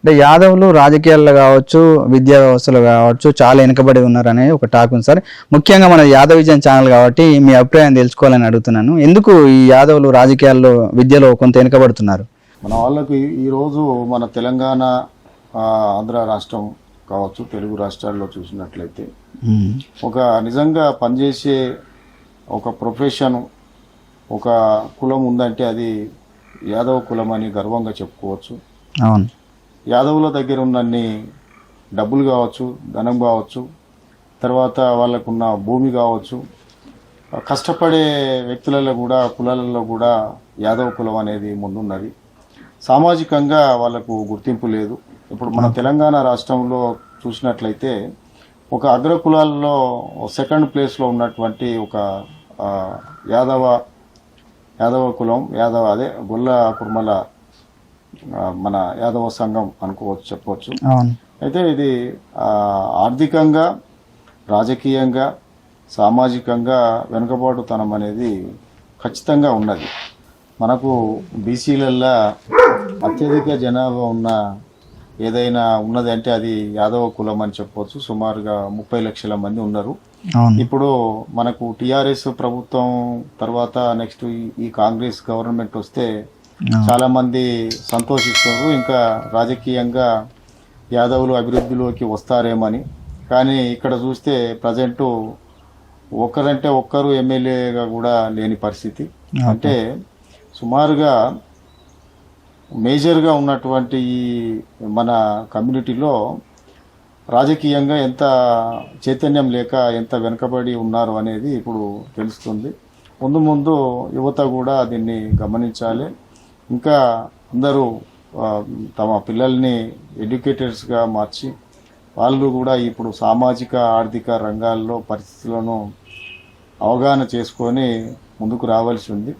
అంటే యాదవులు రాజకీయాల్లో కావచ్చు, విద్యా వ్యవస్థలో కావచ్చు చాలా వెనుకబడి ఉన్నారనే ఒక టాక్ ఉంది సార్. ముఖ్యంగా మన యాదవ్ విజన్ ఛానల్ కాబట్టి మీ అభిప్రాయం తెలుసుకోవాలని అడుగుతున్నాను. ఎందుకు ఈ యాదవులు రాజకీయాల్లో, విద్యలో కొంత వెనుకబడుతున్నారు? మన వాళ్ళకు ఈరోజు మన తెలంగాణ, ఆంధ్ర రాష్ట్రం కావచ్చు, తెలుగు రాష్ట్రాల్లో చూసినట్లయితే ఒక నిజంగా పనిచేసే ఒక ప్రొఫెషన్, ఒక కులం ఉందంటే అది యాదవ కులం అని గర్వంగా చెప్పుకోవచ్చు. అవును. యాదవుల దగ్గర ఉన్నన్ని డబ్బులు కావచ్చు, ధనం కావచ్చు, తర్వాత వాళ్ళకున్న భూమి కావచ్చు, కష్టపడే వ్యక్తులలో కూడా, కులాలలో కూడా యాదవ కులం అనేది ముందున్నది. సామాజికంగా వాళ్ళకు గుర్తింపు లేదు. ఇప్పుడు మన తెలంగాణ రాష్ట్రంలో చూసినట్లయితే ఒక అగ్ర కులాల్లో సెకండ్ ప్లేస్లో ఉన్నటువంటి ఒక యాదవ కులం, అదే గొల్ల కుర్మల మన యాదవ సంఘం అనుకోవచ్చు, చెప్పవచ్చు. అయితే ఇది ఆర్థికంగా, రాజకీయంగా, సామాజికంగా వెనుకబాటుతనం అనేది ఖచ్చితంగా ఉన్నది. మనకు బీసీలల్లో అత్యధిక జనాభా ఉన్న ఏదైనా ఉన్నది అంటే అది యాదవ కులం అని చెప్పవచ్చు. సుమారుగా 30 లక్షల మంది ఉన్నారు. ఇప్పుడు మనకు టిఆర్ఎస్ ప్రభుత్వం తర్వాత నెక్స్ట్ ఈ కాంగ్రెస్ గవర్నమెంట్ వస్తే చాలా మంది సంతోషిస్తున్నారు, ఇంకా రాజకీయంగా యాదవులు అభివృద్ధిలోకి వస్తారేమని. కానీ ఇక్కడ చూస్తే ప్రజెంట్ ఒక్కరంటే ఒక్కరు ఎమ్మెల్యేగా కూడా లేని పరిస్థితి. అంటే సుమారుగా మేజర్గా ఉన్నటువంటి ఈ మన కమ్యూనిటీలో రాజకీయంగా ఎంత చైతన్యం లేక ఎంత వెనుకబడి ఉన్నారు అనేది ఇప్పుడు తెలుస్తుంది. ముందు యువత కూడా దీన్ని గమనించాలి. ఇంకా అందరూ తమ పిల్లల్ని ఎడ్యుకేటర్స్గా మార్చి వాళ్ళు కూడా ఇప్పుడు సామాజిక, ఆర్థిక రంగాల్లో పరిస్థితులను అవగాహన చేసుకొని ముందుకు రావాల్సి ఉంది.